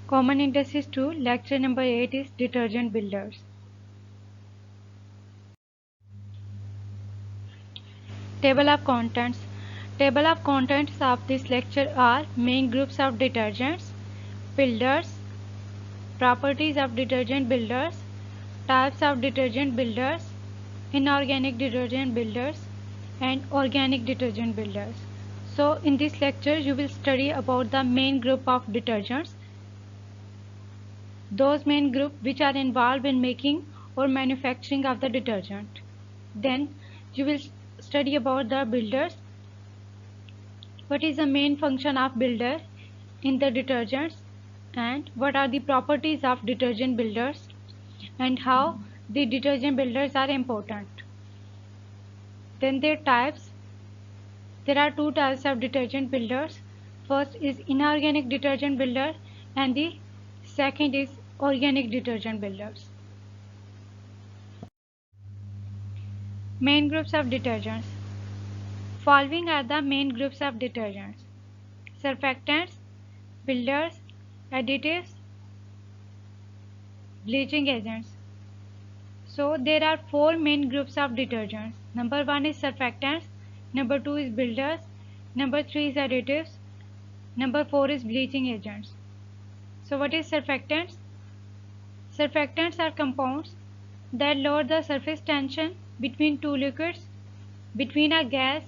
Common Indices 2, lecture number 8 is detergent builders. Table of contents. Table of contents of this lecture are main groups of detergents, builders, properties of detergent builders, types of detergent builders, inorganic detergent builders, and organic detergent builders. So in this lecture you will study about the main group of detergents, those main group which are involved in making or manufacturing of the detergent. Then you will study about the builders. What is the main function of builder in the detergents, and what are the properties of detergent builders, and how the detergent builders are important. Then their types. There are two types of detergent builders. First is inorganic detergent builder and the second is organic detergent builders. Main groups of detergents. Following are the main groups of detergents: surfactants, builders, additives, bleaching agents. So there are four main groups of detergents. Number 1 is surfactants, number 2 is builders, number 3 is additives, number 4 is bleaching agents. So what is surfactants? Surfactants are compounds that lower the surface tension between two liquids, between a gas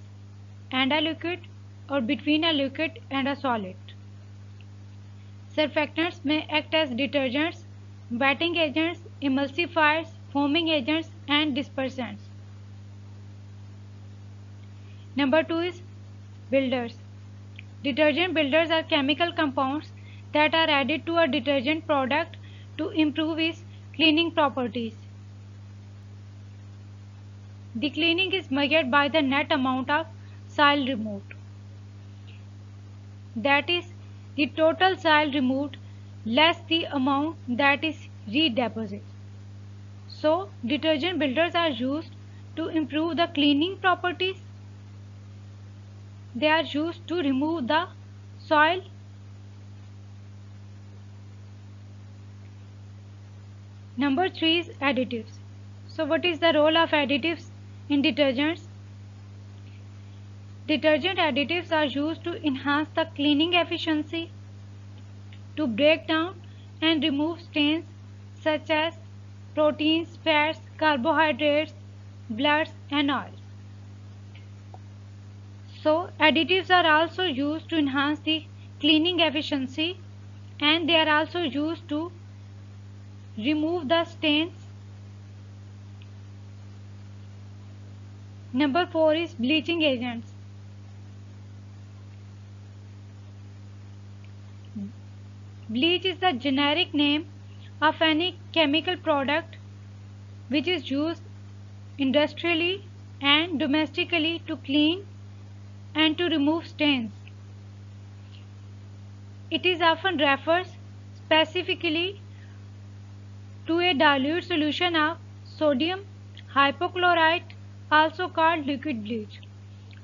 and a liquid, or between a liquid and a solid. Surfactants may act as detergents, wetting agents, emulsifiers, foaming agents, and dispersants. Number 2 is builders. Detergent builders are chemical compounds that are added to a detergent product to improve its cleaning properties. The cleaning is measured by the net amount of soil removed. That is, the total soil removed less the amount that is redeposited. So, detergent builders are used to improve the cleaning properties. They are used to remove the soil. Number 3 is additives. So, what is the role of additives in detergents? Detergent additives are used to enhance the cleaning efficiency, to break down and remove stains such as proteins, fats, carbohydrates, bloods, and oils. So, additives are also used to enhance the cleaning efficiency, and they are also used to remove the stains. Number 4 is bleaching agents. Bleach is the generic name of any chemical product which is used industrially and domestically to clean and to remove stains. It is often refers specifically to a dilute solution of sodium hypochlorite, also called liquid bleach.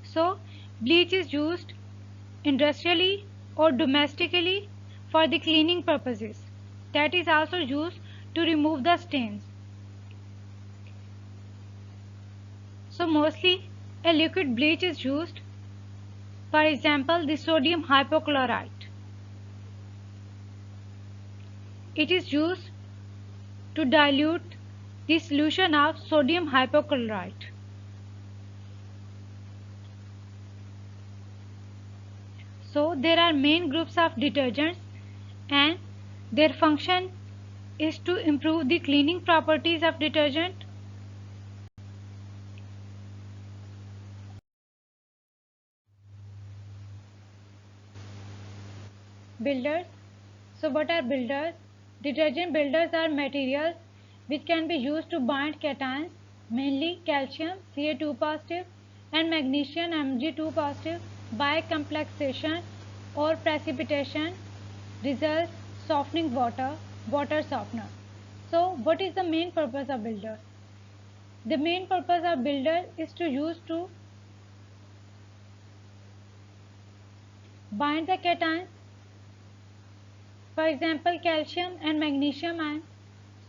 So, bleach is used industrially or domestically for the cleaning purposes. That is also used to remove the stains. So, mostly a liquid bleach is used. For example, the sodium hypochlorite. It is used to dilute the solution of sodium hypochlorite. So there are main groups of detergents and their function is to improve the cleaning properties of detergent. Builders. So what are builders? Detergent builders are materials which can be used to bind cations, mainly calcium Ca2 positive and magnesium Mg2 positive by complexation or precipitation, results softening water, water softener. So what is the main purpose of builder? The main purpose of builder is to use to bind the cations For example, calcium and magnesium ions.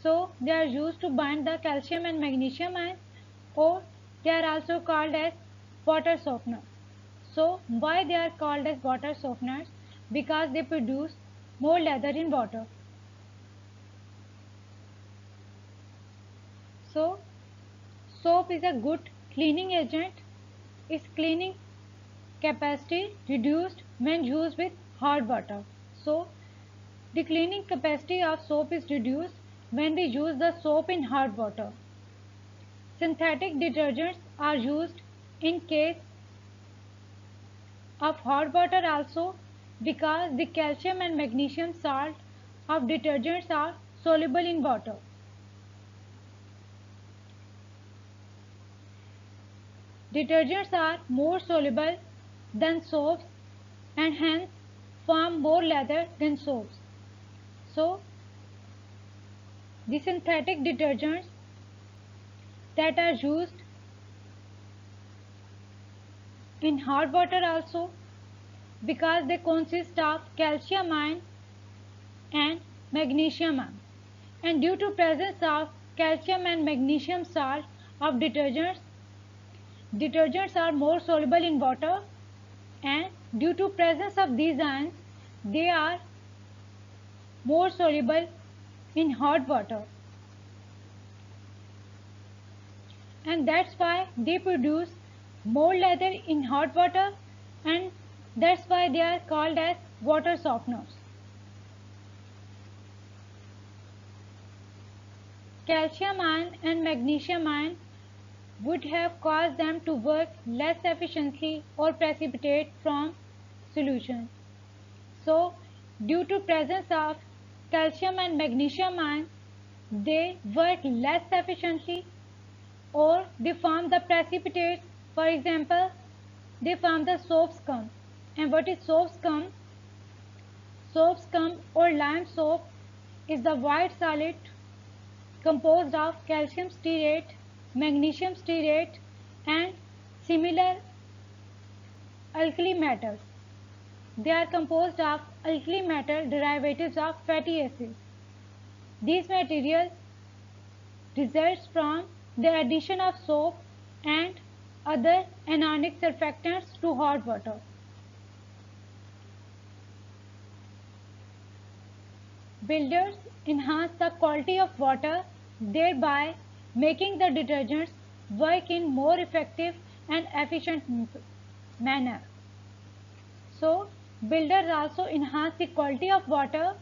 So they are used to bind the calcium and magnesium ions, or they are also called as water softeners. So why they are called as water softeners? Because they produce more lather in water. So soap is a good cleaning agent. Its cleaning capacity reduced when used with hard water. So the cleaning capacity of soap is reduced when we use the soap in hard water. Synthetic detergents are used in case of hot water also, because the calcium and magnesium salt of detergents are soluble in water. Detergents are more soluble than soaps and hence form more lather than soaps. So the synthetic detergents that are used in hot water also, because they consist of calcium ion and magnesium ion, and due to presence of calcium and magnesium salt of detergents are more soluble in water, and due to presence of these ions they are more soluble in hot water, and that's why they produce more lather in hot water, and that's why they are called as water softeners. Calcium ion and magnesium ion would have caused them to work less efficiently or precipitate from solution. So, due to presence of calcium and magnesium ions, they work less efficiently, or they form the precipitates. For example, they form the soap scum. And what is soap scum? Soap scum or lime soap is the white solid composed of calcium stearate, magnesium stearate, and similar alkali metals. They are composed of alkali metal derivatives of fatty acids. These materials results from the addition of soap and other anionic surfactants to hot water. Builders enhance the quality of water, thereby making the detergents work in more effective and efficient manner. So, builders also enhance the quality of water,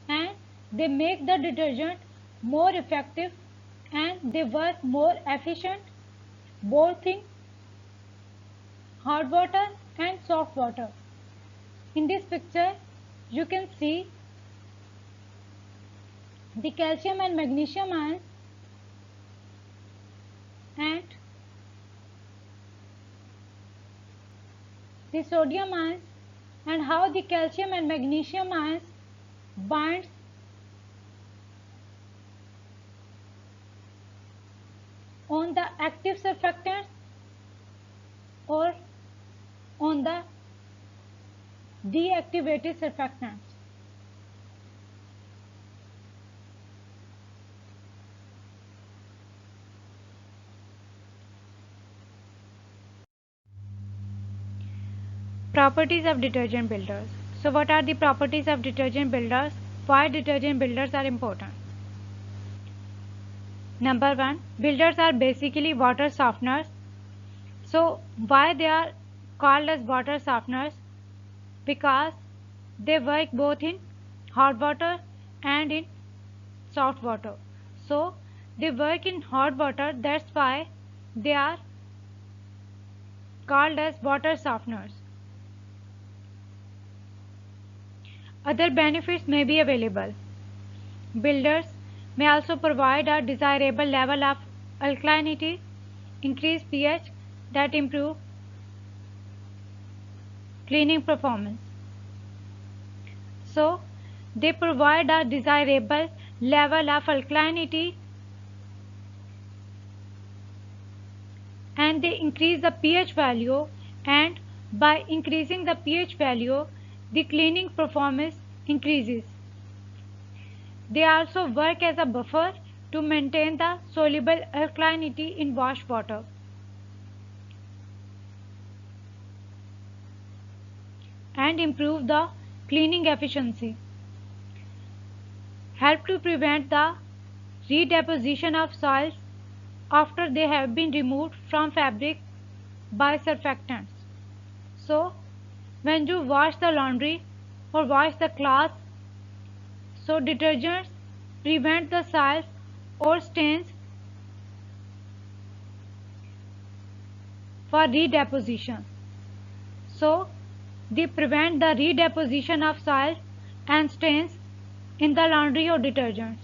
and they make the detergent more effective and they work more efficient both in hard water and soft water. In this picture, you can see the calcium and magnesium ions and the sodium ions, and how the calcium and magnesium ions binds on the active surfactants or on the deactivated surfactants. Properties of detergent builders. So what are the properties of detergent builders? Why detergent builders are important? Number 1, builders are basically water softeners. So why they are called as water softeners? Because they work both in hot water and in soft water. So they work in hot water, that's why they are called as water softeners. Other benefits may be available. Builders may also provide a desirable level of alkalinity, increase pH that improve cleaning performance. So, they provide a desirable level of alkalinity and they increase the pH value, and by increasing the pH value, the cleaning performance increases. They also work as a buffer to maintain the soluble alkalinity in wash water. And improve the cleaning efficiency. Help to prevent the redeposition of soils after they have been removed from fabric by surfactants. So, when you wash the laundry or wash the cloth, so detergents prevent the soils or stains for redeposition. So, they prevent the redeposition of soils and stains in the laundry or detergents.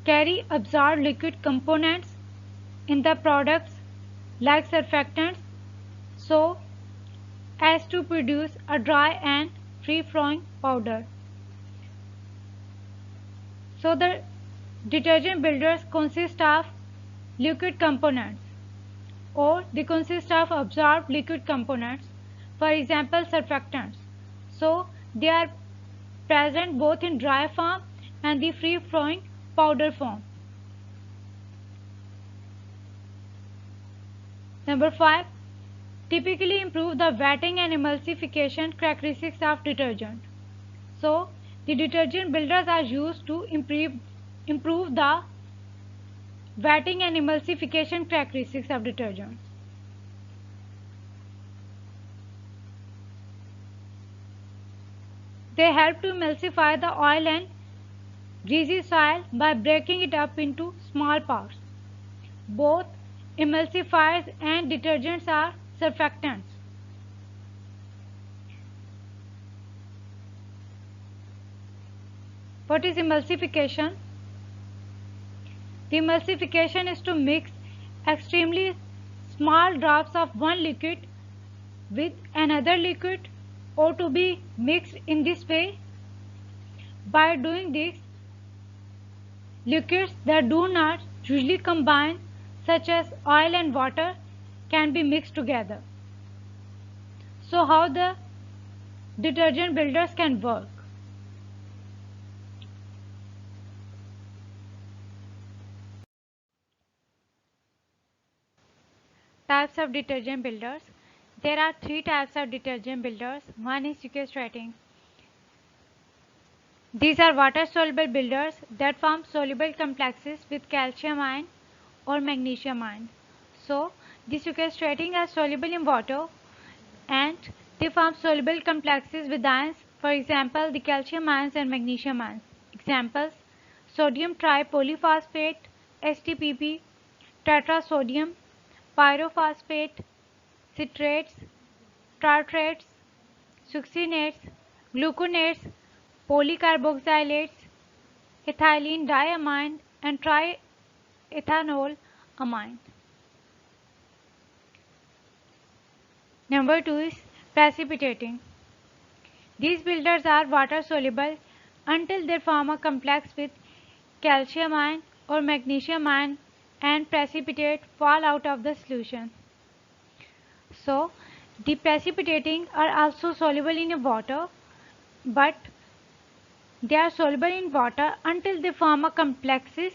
Carry absorbed liquid components in the products like surfactants so as to produce a dry and free-flowing powder. So the detergent builders consist of liquid components or they consist of absorbed liquid components, for example surfactants. So they are present both in dry form and the free-flowing powder form. Number 5. Typically improve the wetting and emulsification characteristics of detergent. So the detergent builders are used to improve the wetting and emulsification characteristics of detergents. They help to emulsify the oil and greasy soil by breaking it up into small parts. Both emulsifiers and detergents are surfactants. What is emulsification? The emulsification is to mix extremely small drops of one liquid with another liquid or to be mixed in this way. By doing this, liquids that do not usually combine such as oil and water can be mixed together. So how the detergent builders can work? Types of detergent builders. There are 3 types of detergent builders. One is sequestrating. These are water-soluble builders that form soluble complexes with calcium ion or magnesium ion. So, the sequestrating are soluble in water and they form soluble complexes with ions, for example, the calcium ions and magnesium ions. Examples: sodium tripolyphosphate, STPP, tetrasodium, pyrophosphate, citrates, tartrates, succinates, gluconates, polycarboxylates, ethylene diamine, and triethanol amine. Number 2 is precipitating. These builders are water soluble until they form a complex with calcium ion or magnesium ion and precipitate fall out of the solution. So, the precipitating are also soluble in water, but they are soluble in water until they form a complexes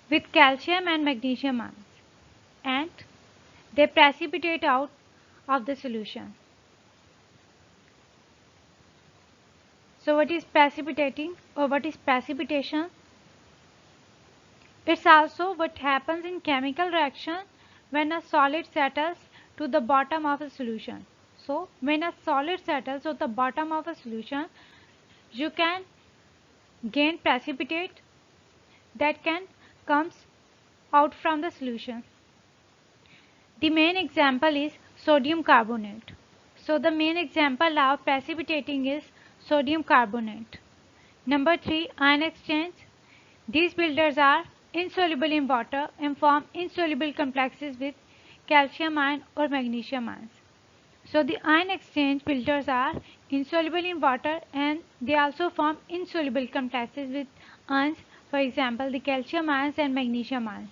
with calcium and magnesium ions and they precipitate out of the solution. So what is precipitating or what is precipitation? It's also what happens in chemical reaction when a solid settles to the bottom of a solution. So when a solid settles to the bottom of a solution, you can gain precipitate that can comes out from the solution. The main example is sodium carbonate. So the main example of precipitating is sodium carbonate. Number 3, ion exchange. These builders are insoluble in water and form insoluble complexes with calcium ion or magnesium ions. So the ion exchange builders are insoluble in water and they also form insoluble complexes with ions, for example the calcium ions and magnesium ions.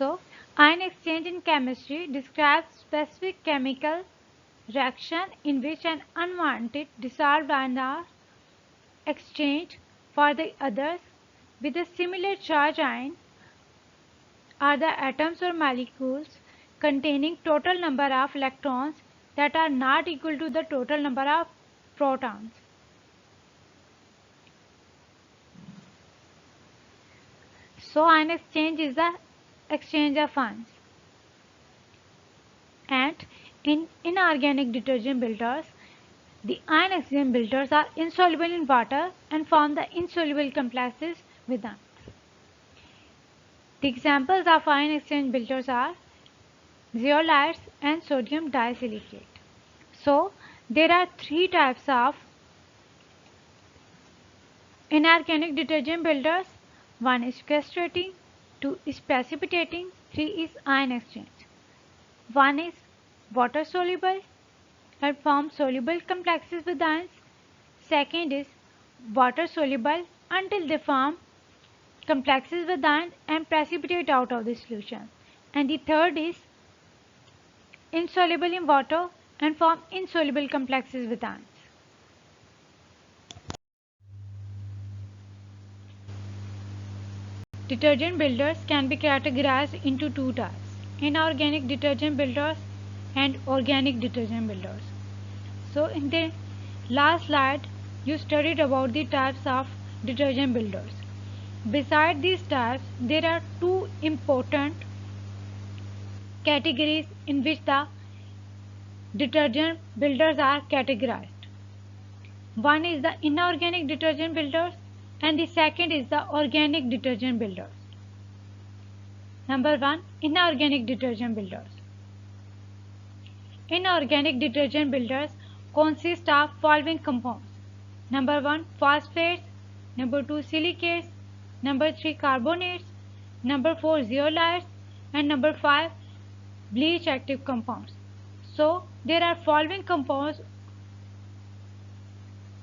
So, ion exchange in chemistry describes specific chemical reaction in which an unwanted dissolved ion are exchanged for the others with a similar charge. Ion are the atoms or molecules containing total number of electrons that are not equal to the total number of protons. So, ion exchange is the exchange of ions. And in inorganic detergent builders, the ion exchange builders are insoluble in water and form the insoluble complexes with ions. The examples of ion exchange builders are zeolites and sodium disilicate. So, there are three types of inorganic detergent builders. One is castrating, two is precipitating, three is ion exchange. One is water soluble and form soluble complexes with ions. Second is water soluble until they form complexes with ions and precipitate out of the solution. And the third is insoluble in water and form insoluble complexes with ions. Detergent builders can be categorized into two types: inorganic detergent builders and organic detergent builders. So in the last slide you studied about the types of detergent builders. Beside these types, there are two important categories in which the detergent builders are categorized. One is the inorganic detergent builders and the second is the organic detergent builders. Number 1. Inorganic detergent builders. Inorganic detergent builders consist of following compounds: number 1. Phosphates, number 2. Silicates, number 3. Carbonates, number 4. Zeolites, and number 5. Bleach active compounds. So there are following compounds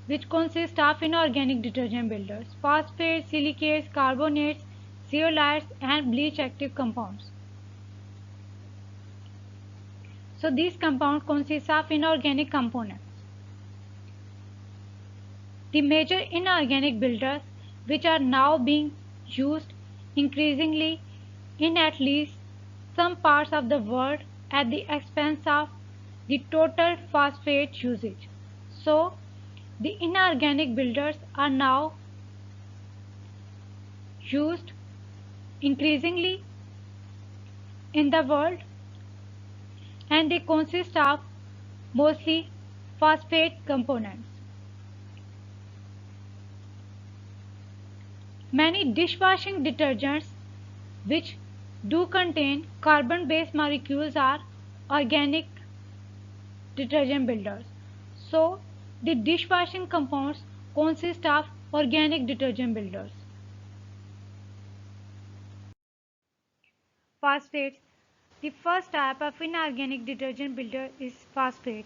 which consist of inorganic detergent builders: phosphates, silicates, carbonates, zeolites, and bleach active compounds. So these compounds consist of inorganic components. The major inorganic builders which are now being used increasingly in at least some parts of the world at the expense of the total phosphate usage. So the inorganic builders are now used increasingly in the world and they consist of mostly phosphate components. Many dishwashing detergents which do contain carbon-based molecules are organic detergent builders. So the dishwashing compounds consist of organic detergent builders. Phosphates. The first type of inorganic detergent builder is phosphate.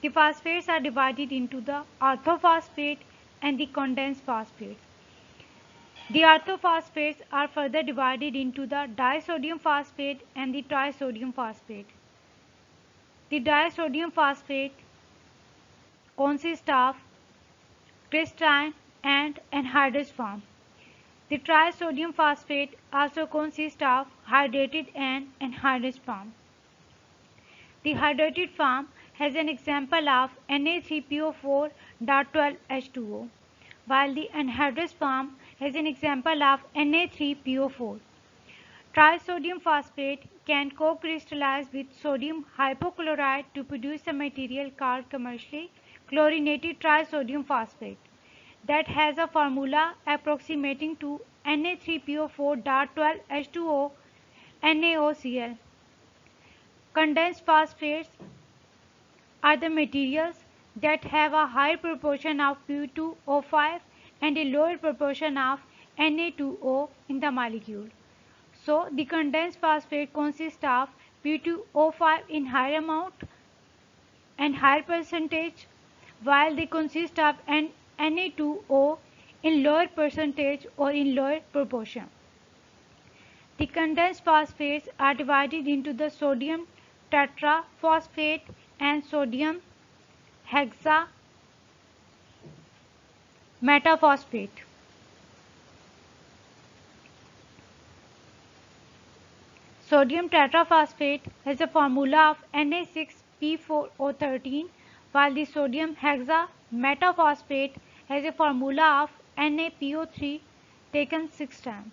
The phosphates are divided into the orthophosphate and the condensed phosphates. The orthophosphates are further divided into the disodium phosphate and the trisodium phosphate. The disodium phosphate consists of crystalline and anhydrous form. The trisodium phosphate also consists of hydrated and anhydrous form. The hydrated form has an example of Na3PO4.12H2O, while the anhydrous form has an example of Na3PO4. Trisodium phosphate can co-crystallize with sodium hypochlorite to produce a material called commercially chlorinated trisodium phosphate that has a formula approximating to Na3PO4.12H2O NaOCl. Condensed phosphates are the materials that have a higher proportion of P2O5 and a lower proportion of Na2O in the molecule. So the condensed phosphate consists of P2O5 in higher amount and higher percentage, while they consist of Na2O in lower percentage or in lower proportion. The condensed phosphates are divided into the sodium tetraphosphate and sodium hexametaphosphate. Sodium tetraphosphate has a formula of Na6P4O13, while the sodium hexametaphosphate has a formula of NaPO3 taken 6 times.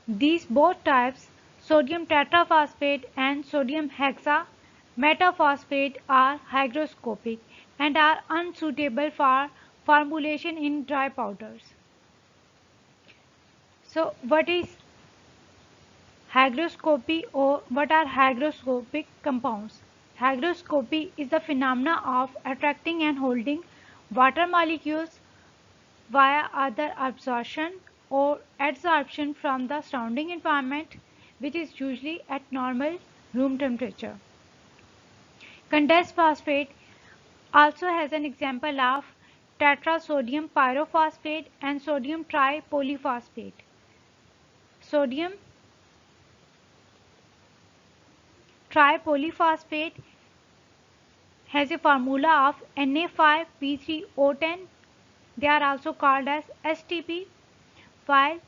These both types, sodium tetraphosphate and sodium hexametaphosphate, are hygroscopic and are unsuitable for formulation in dry powders. So what is hygroscopy, or what are hygroscopic compounds? Hygroscopy is the phenomena of attracting and holding water molecules via either absorption or adsorption from the surrounding environment, which is usually at normal room temperature. Condensed phosphate also has an example of tetrasodium pyrophosphate and sodium tripolyphosphate. Sodium tripolyphosphate has a formula of Na5P3O10. They are also called as STP, while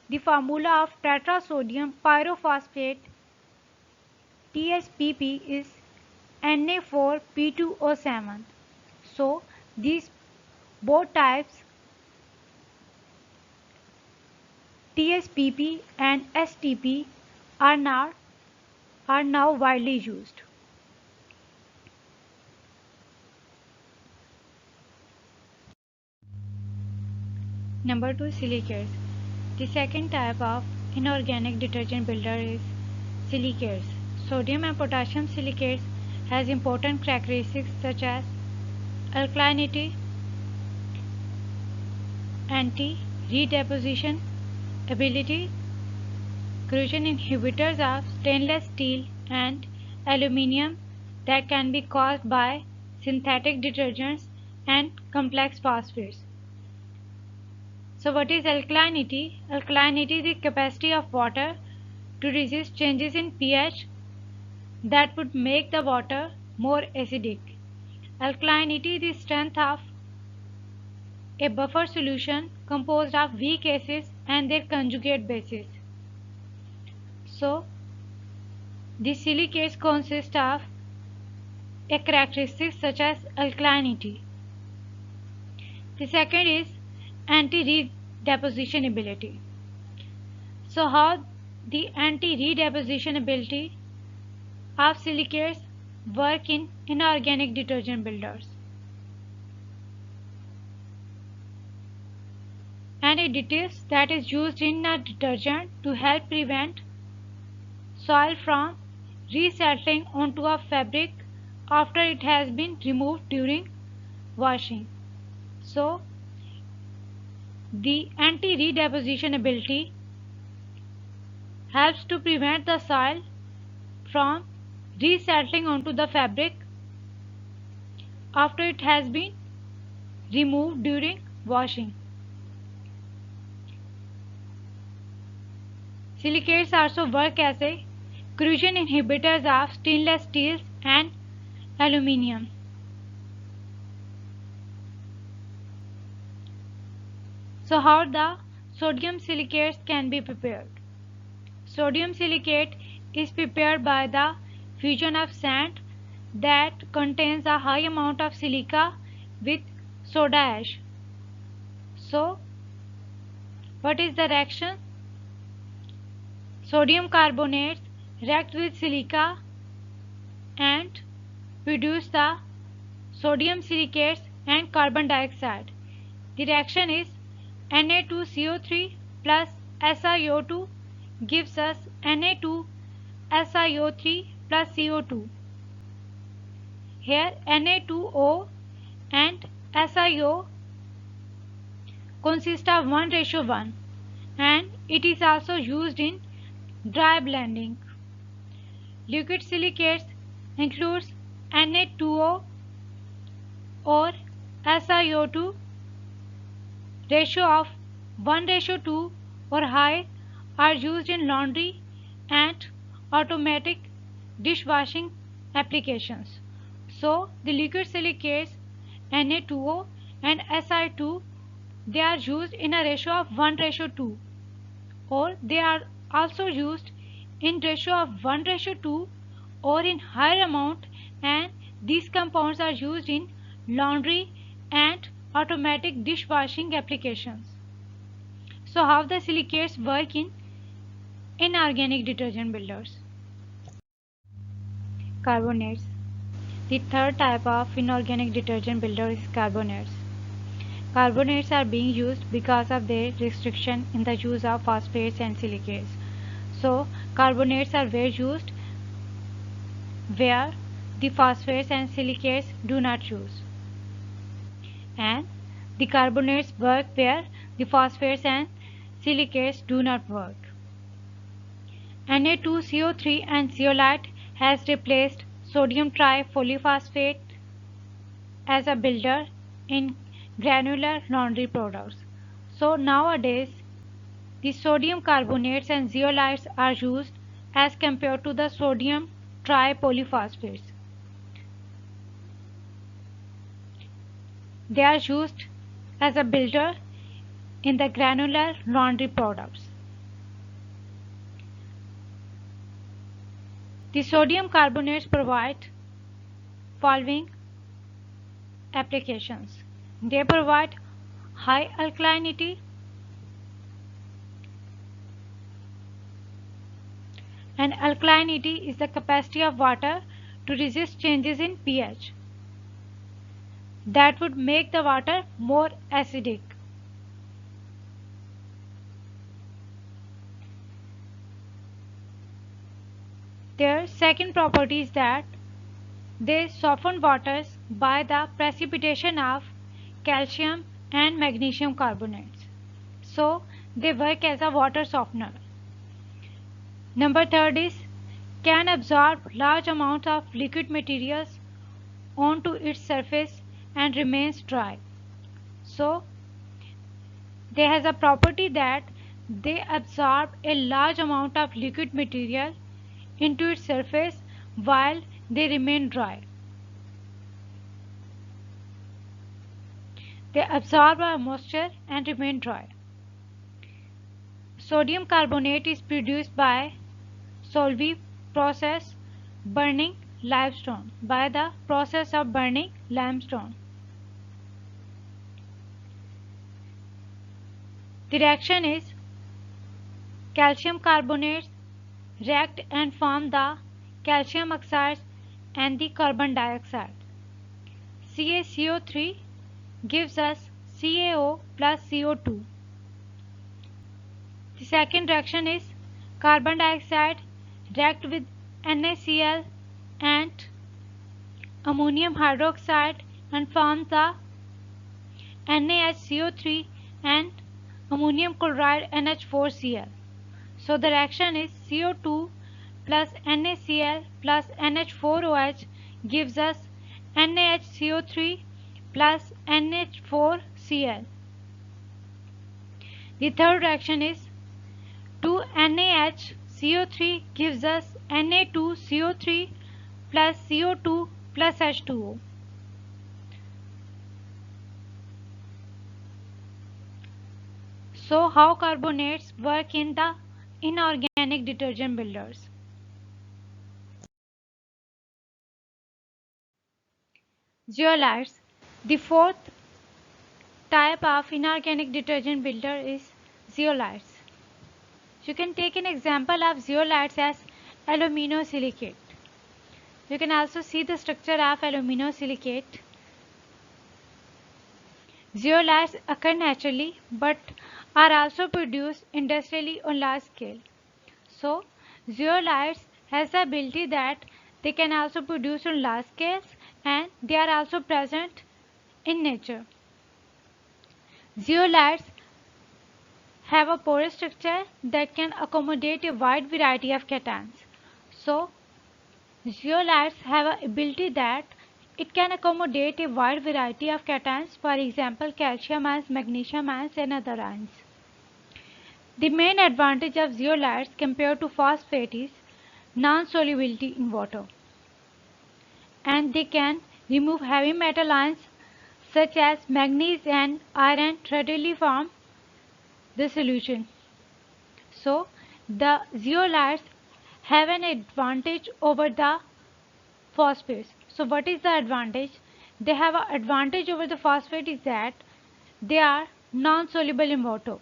the formula of tetrasodium pyrophosphate TSPP is Na4P2O7. So these both types, TSPP and STP, are now widely used. Number 2, silicates. The second type of inorganic detergent builder is silicates. Sodium and potassium silicates has important characteristics such as alkalinity, anti-redeposition ability, corrosion inhibitors of stainless steel and aluminium that can be caused by synthetic detergents and complex phosphates. So what is alkalinity? Alkalinity is the capacity of water to resist changes in pH that would make the water more acidic. Alkalinity is the strength of a buffer solution composed of weak acids and their conjugate bases. So the silicates consist of a characteristic such as alkalinity. The second is anti-redeposition ability. So how the anti-redeposition ability of silicates work in inorganic detergent builders. And additives that is used in a detergent to help prevent soil from resettling onto a fabric after it has been removed during washing. So the anti-redeposition ability helps to prevent the soil from resettling onto the fabric after it has been removed during washing. Silicates also work as a corrosion inhibitors of stainless steels and aluminium. So how the sodium silicates can be prepared? Sodium silicate is prepared by the fusion of sand that contains a high amount of silica with soda ash. So what is the reaction? Sodium carbonates react with silica and produce the sodium silicates and carbon dioxide. The reaction is Na2CO3 plus SiO2 gives us Na2SiO3 plus CO2. Here Na2O and SiO consist of 1:1 and it is also used in dry blending. Liquid silicates includes Na2O or SiO2 ratio of 1:2 or high are used in laundry and automatic dishwashing applications. So the liquid silicates Na2O and Si2, they are used in a ratio of 1:2, or they are also used in ratio of 1:2 or in higher amount, and these compounds are used in laundry and automatic dishwashing applications. So how the silicates work in inorganic detergent builders? Carbonates. The third type of inorganic detergent builder is carbonates. Carbonates are being used because of their restriction in the use of phosphates and silicates. So carbonates are where used where the phosphates and silicates do not use, and the carbonates work where the phosphates and silicates do not work. Na2CO3 and zeolite has replaced sodium tripolyphosphate as a builder in granular laundry products. So nowadays the sodium carbonates and zeolites are used as compared to the sodium tripolyphosphates. They are used as a builder in the granular laundry products. The sodium carbonates provide following applications. They provide high alkalinity, and alkalinity is the capacity of water to resist changes in pH that would make the water more acidic. Their second property is that they soften waters by the precipitation of calcium and magnesium carbonates. So they work as a water softener. Number third is can absorb large amounts of liquid materials onto its surface and remains dry. So they has a property that they absorb a large amount of liquid material into its surface while they remain dry. They absorb our moisture and remain dry. Sodium carbonate is produced by Solvay process burning limestone, by the process of burning limestone. The reaction is calcium carbonates react and form the calcium oxides and the carbon dioxide. CaCO3 gives us CaO plus CO2. The second reaction is carbon dioxide react with NaCl and ammonium hydroxide and forms the NaHCO3 and ammonium chloride NH4Cl. So the reaction is CO2 plus NaCl plus NH4OH gives us NaHCO3 plus NH4Cl. The third reaction is 2NaHCO3 gives us Na2CO3 plus CO2 plus H2O. So how carbonates work in the inorganic detergent builders? Zeolites. The fourth type of inorganic detergent builder is zeolites. You can take an example of zeolites as aluminosilicate. You can also see the structure of aluminosilicate. Zeolites occur naturally but are also produced industrially on large scale. So zeolites has the ability that they can also produce on large scales and they are also present in nature. Zeolites have a porous structure that can accommodate a wide variety of cations. So zeolites have an ability that it can accommodate a wide variety of cations, for example calcium ions, magnesium ions and other ions. The main advantage of zeolites compared to phosphate is non-solubility in water, and they can remove heavy metal ions such as manganese and iron readily from the solution. So the zeolites have an advantage over the phosphates. So what is the advantage? They have an advantage over the phosphate is that they are non-soluble in water,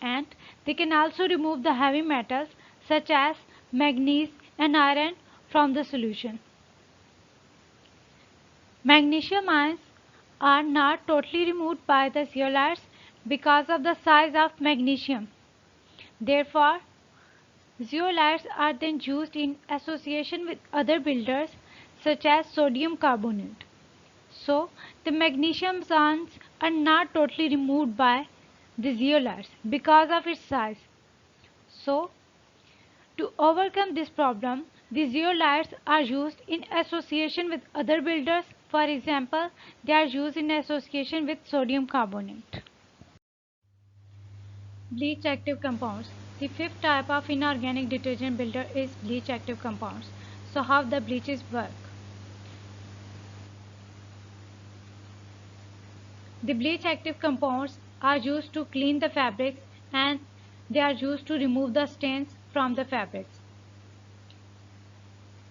and they can also remove the heavy metals such as manganese and iron from the solution. Magnesium ions are not totally removed by the zeolites because of the size of magnesium. Therefore, zeolites are then used in association with other builders such as sodium carbonate. So, the magnesium ions are not totally removed by the zeolites because of its size. So, to overcome this problem, the zeolites are used in association with other builders. For example, they are used in association with sodium carbonate. Bleach active compounds. The fifth type of inorganic detergent builder is bleach active compounds. So how the bleaches work? The bleach active compounds are used to clean the fabrics, and they are used to remove the stains from the fabrics.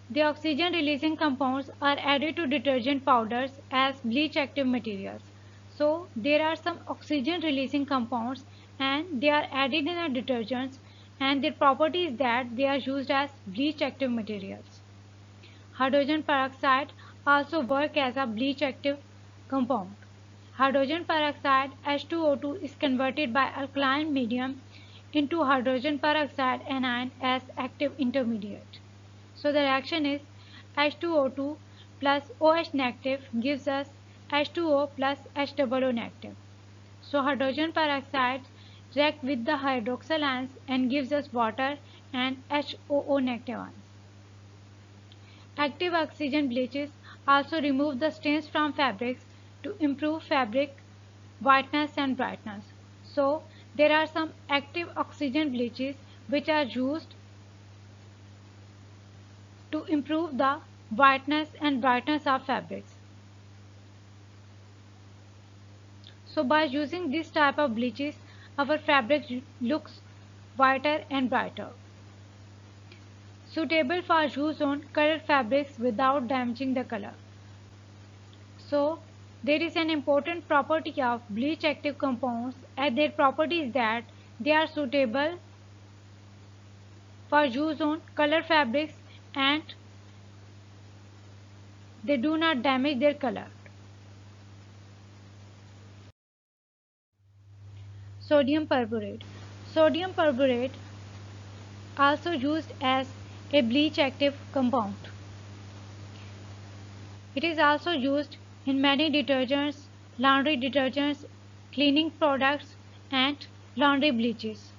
The oxygen releasing compounds are added to detergent powders as bleach active materials. So there are some oxygen releasing compounds and they are added in the detergents, and their property is that they are used as bleach active materials. Hydrogen peroxide also work as a bleach active compound. Hydrogen peroxide H2O2 is converted by alkaline medium into hydrogen peroxide anion as active intermediate. So the reaction is H2O2 plus OH negative gives us H2O plus HOO negative. So hydrogen peroxide react with the hydroxyl ions and gives us water and HOO negative ions. Active oxygen bleaches also remove the stains from fabrics to improve fabric whiteness and brightness. So there are some active oxygen bleaches which are used to improve the whiteness and brightness of fabrics. So by using this type of bleaches, our fabric looks whiter and brighter. Suitable for use on colored fabrics without damaging the color. So there is an important property of bleach active compounds, and their property is that they are suitable for use on colored fabrics and they do not damage their color. Sodium perborate. Sodium perborate also used as a bleach active compound. It is also used in many detergents, laundry detergents, cleaning products and laundry bleaches.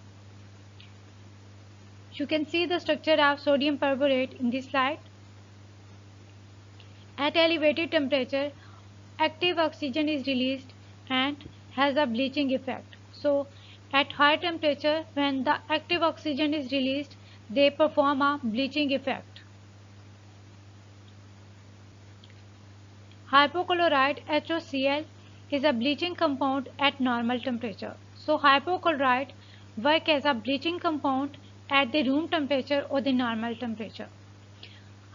You can see the structure of sodium perborate in this slide. At elevated temperature, active oxygen is released and has a bleaching effect. So at high temperature, when the active oxygen is released, they perform a bleaching effect. Hypochlorite HOCl is a bleaching compound at normal temperature. So hypochlorite work as a bleaching compound at the room temperature or the normal temperature.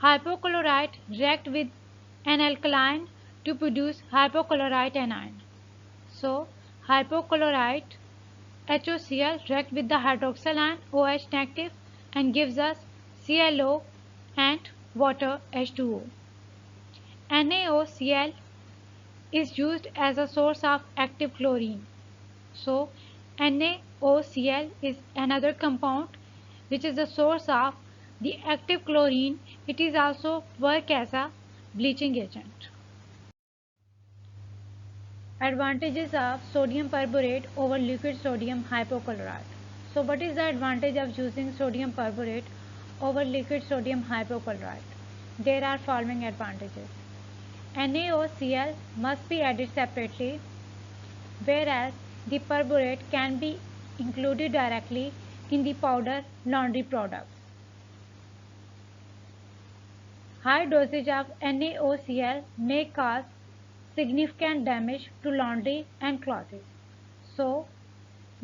Hypochlorite react with an alkaline to produce hypochlorite anion. So hypochlorite HOCl react with the hydroxyl ion OH negative and gives us ClO and water H2O. NaOCl is used as a source of active chlorine. So NaOCl is another compound which is the source of the active chlorine. It is also work as a bleaching agent. Advantages of sodium perborate over liquid sodium hypochlorite. So what is the advantage of using sodium perborate over liquid sodium hypochlorite? There are following advantages. NaOCl must be added separately, whereas the perborate can be included directly in the powder laundry products. High dosage of NaOCl may cause significant damage to laundry and clothes. So,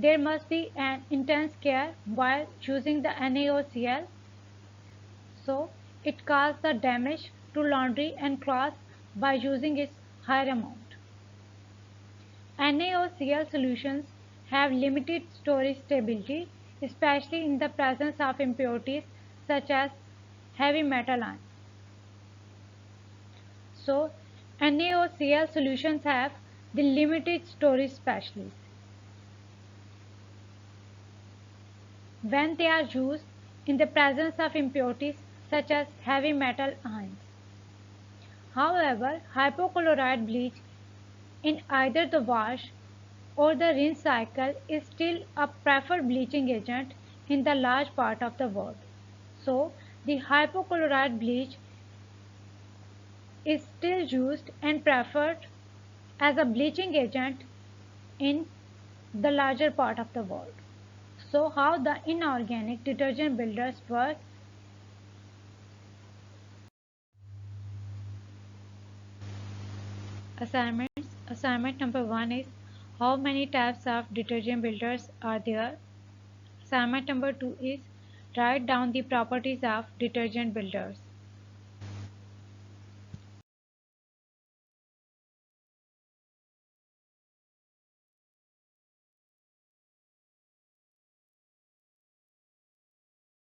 there must be an intense care while choosing the NaOCl. So, it causes the damage to laundry and cloth by using its higher amount. NaOCl solutions have limited storage stability, especially in the presence of impurities such as heavy metal ions. So, NaOCl solutions have the limited storage specialties when they are used in the presence of impurities such as heavy metal ions. However, hypochlorite bleach in either the wash or the rinse cycle is still a preferred bleaching agent in the large part of the world. So, the hypochlorite bleach is still used and preferred as a bleaching agent in the larger part of the world. So, how the inorganic detergent builders work? Assignments. Assignment number 1 is how many types of detergent builders are there? Assignment number 2 is write down the properties of detergent builders.